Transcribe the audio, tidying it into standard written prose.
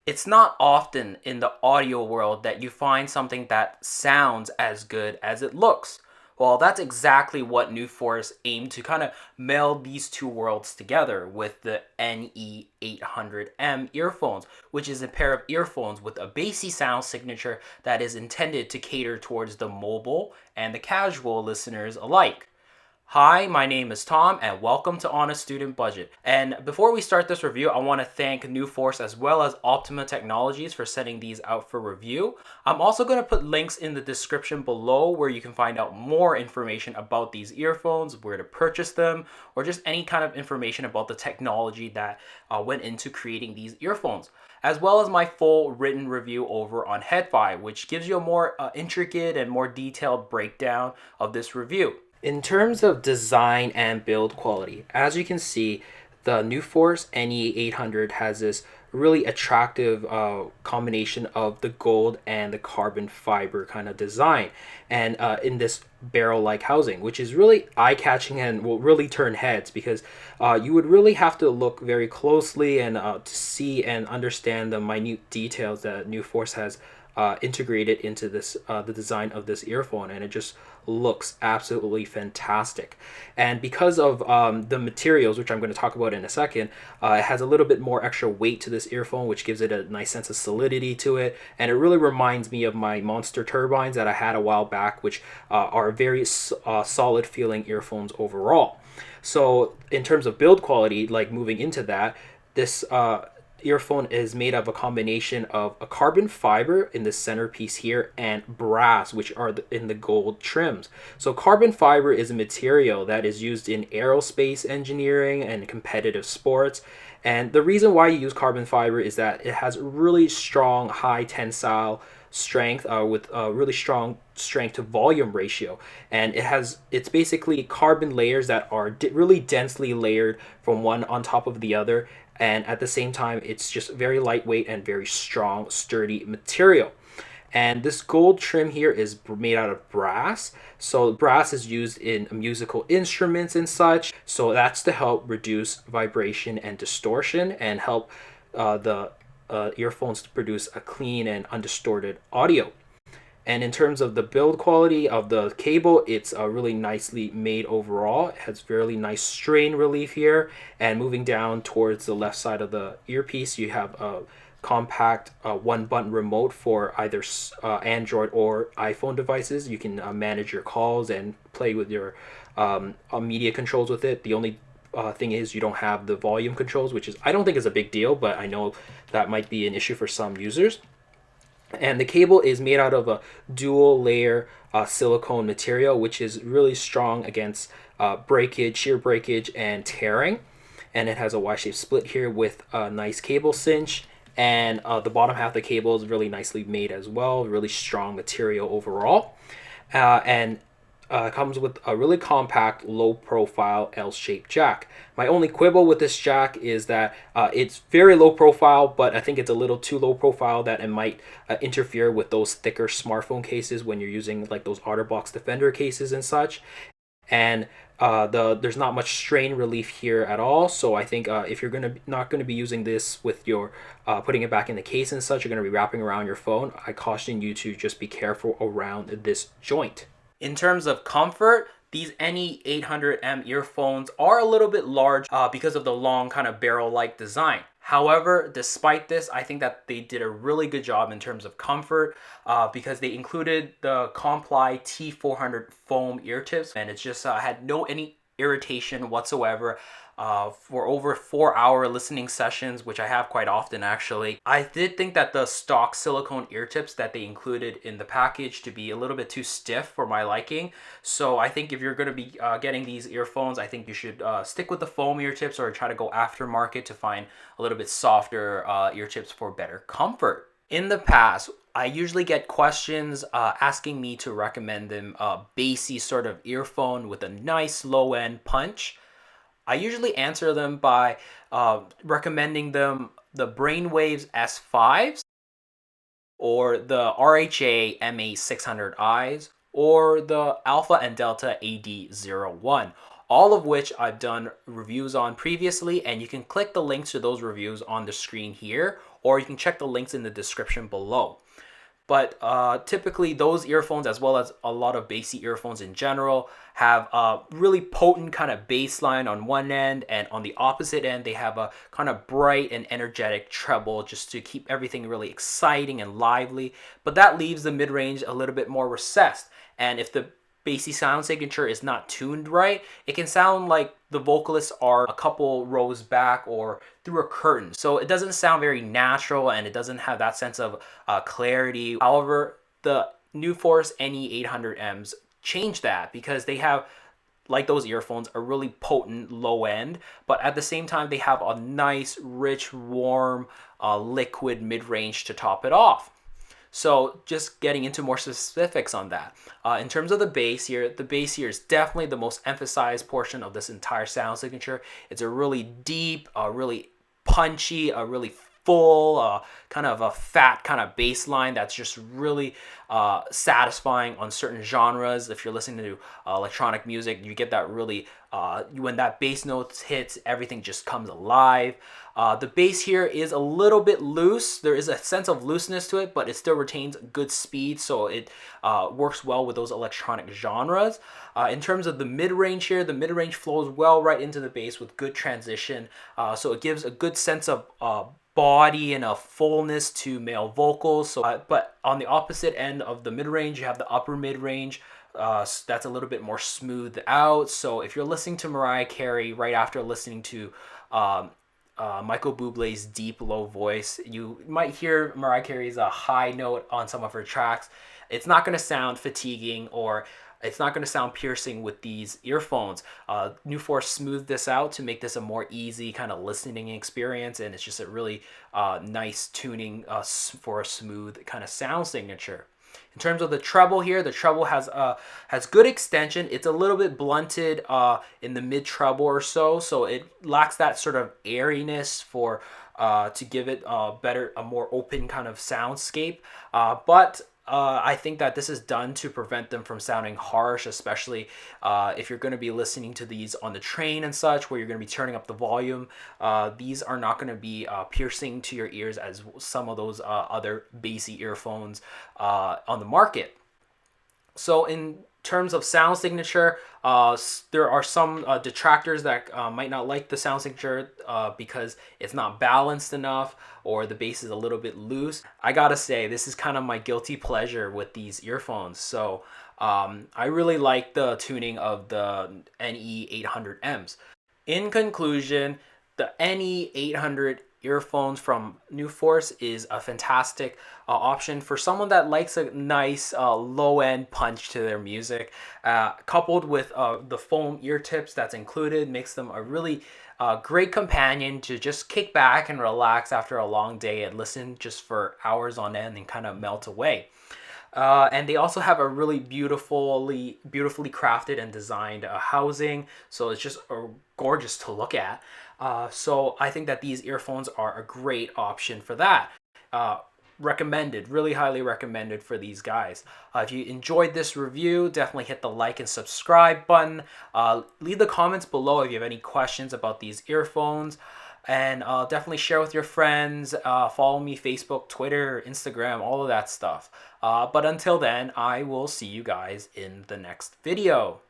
It's not often in the audio world that you find something that sounds as good as it looks. Well, that's exactly what Nuforce aimed to kind of meld these two worlds together with the NE800M earphones, which is a pair of earphones with a bassy sound signature that is intended to cater towards the mobile and the casual listeners alike. Hi, my name is Tom, and welcome to On a Student Budget. And before we start this review, I want to thank Nuforce as well as Optima Technologies for sending these out for review. I'm also going to put links in the description below where you can find out more information about these earphones, where to purchase them, or just any kind of information about the technology that went into creating these earphones, as well as my full written review over on HeadFi, which gives you a more intricate and more detailed breakdown of this review. In terms of design and build quality, as you can see, the Nuforce NE800 has this really attractive combination of the gold and the carbon fiber kind of design, and in this barrel-like housing, which is really eye-catching and will really turn heads because you would really have to look very closely and to see and understand the minute details that Nuforce has integrated into this the design of this earphone, and it just looks absolutely fantastic. And because of the materials, which I'm going to talk about in a second, it has a little bit more extra weight to this earphone, which gives it a nice sense of solidity to it, and it really reminds me of my Monster turbines that I had a while back, which are very solid feeling earphones overall. So in terms of build quality, like moving into that, this earphone is made of a combination of a carbon fiber in the centerpiece here and brass, which are in the gold trims. So carbon fiber is a material that is used in aerospace engineering and competitive sports. And the reason why you use carbon fiber is that it has really strong high tensile strength with a really strong strength to volume ratio, and it's basically carbon layers that are really densely layered from one on top of the other, and at the same time it's just very lightweight and very strong sturdy material. And this gold trim here is made out of brass, so brass is used in musical instruments and such, so that's to help reduce vibration and distortion and help the earphones to produce a clean and undistorted audio. And in terms of the build quality of the cable, it's really nicely made overall. It has really nice strain relief here. And moving down towards the left side of the earpiece, you have a compact one button remote for either Android or iPhone devices. You can manage your calls and play with your media controls with it. The only thing is you don't have the volume controls, which is I don't think is a big deal, but I know that might be an issue for some users. And the cable is made out of a dual layer silicone material, which is really strong against breakage, shear breakage, and tearing. And it has a Y-shaped split here with a nice cable cinch. And the bottom half of the cable is really nicely made as well, really strong material overall. And comes with a really compact, low-profile L-shaped jack. My only quibble with this jack is that it's very low profile, but I think it's a little too low profile that it might interfere with those thicker smartphone cases when you're using like those OtterBox Defender cases and such. And there's not much strain relief here at all, so I think if you're not gonna be using this with your putting it back in the case and such, you're gonna be wrapping around your phone, I caution you to just be careful around this joint. In terms of comfort, these NE800M earphones are a little bit large because of the long kind of barrel-like design. However, despite this, I think that they did a really good job in terms of comfort because they included the Comply T400 foam ear tips, and it's just had no any irritation whatsoever. For over 4-hour listening sessions, which I have quite often actually. I did think that the stock silicone ear tips that they included in the package to be a little bit too stiff for my liking. So I think if you're going to be getting these earphones, I think you should stick with the foam ear tips or try to go aftermarket to find a little bit softer ear tips for better comfort. In the past, I usually get questions asking me to recommend them a bassy sort of earphone with a nice low end punch. I usually answer them by recommending them the Brainwaves S5s or the RHA MA600Is or the Alpha and Delta AD01, all of which I've done reviews on previously, and you can click the links to those reviews on the screen here or you can check the links in the description below. But typically those earphones, as well as a lot of bassy earphones in general, have a really potent kind of bass line on one end, and on the opposite end they have a kind of bright and energetic treble just to keep everything really exciting and lively. But that leaves the mid-range a little bit more recessed, and if the bassy sound signature is not tuned right, it can sound like the vocalists are a couple rows back or through a curtain. So it doesn't sound very natural, and it doesn't have that sense of clarity. However, the Nuforce NE800Ms change that, because they have, like those earphones, a really potent low end, but at the same time they have a nice, rich, warm, liquid mid-range to top it off. So just getting into more specifics on that. In terms of the bass here is definitely the most emphasized portion of this entire sound signature. It's a really deep, really punchy, a really full, kind of a fat kind of bass line that's just really satisfying on certain genres. If you're listening to electronic music, you get that really, when that bass notes hits, everything just comes alive. The bass here is a little bit loose. There is a sense of looseness to it, but it still retains good speed, so it works well with those electronic genres. In terms of the mid-range here, the mid-range flows well right into the bass with good transition, so it gives a good sense of body and a fullness to male vocals. So, but on the opposite end of the mid-range, you have the upper mid-range. That's a little bit more smoothed out. So if you're listening to Mariah Carey right after listening to Michael Bublé's deep low voice, you might hear Mariah Carey's high note on some of her tracks. It's not going to sound fatiguing, or it's not going to sound piercing with these earphones. Nuforce smoothed this out to make this a more easy kind of listening experience, and it's just a really nice tuning for a smooth kind of sound signature. In terms of the treble here, the treble has good extension. It's a little bit blunted in the mid treble or so, so it lacks that sort of airiness for to give it a more open kind of soundscape. But I think that this is done to prevent them from sounding harsh, especially if you're going to be listening to these on the train and such, where you're going to be turning up the volume. These are not going to be piercing to your ears as some of those other bassy earphones on the market. So in terms of sound signature, there are some detractors that might not like the sound signature because it's not balanced enough, or the bass is a little bit loose. I gotta say, this is kind of my guilty pleasure with these earphones. So I really like the tuning of the NE800Ms. In conclusion, the NE800 earphones from Nuforce is a fantastic option for someone that likes a nice low-end punch to their music. Coupled with the foam ear tips that's included, makes them a really great companion to just kick back and relax after a long day and listen just for hours on end and kind of melt away. And they also have a really beautifully crafted and designed housing, so it's just gorgeous to look at. So I think that these earphones are a great option for that. Recommended, really highly recommended for these guys. If you enjoyed this review, definitely hit the like and subscribe button. Leave the comments below if you have any questions about these earphones. And definitely share with your friends. Follow me Facebook, Twitter, Instagram, all of that stuff. But until then, I will see you guys in the next video.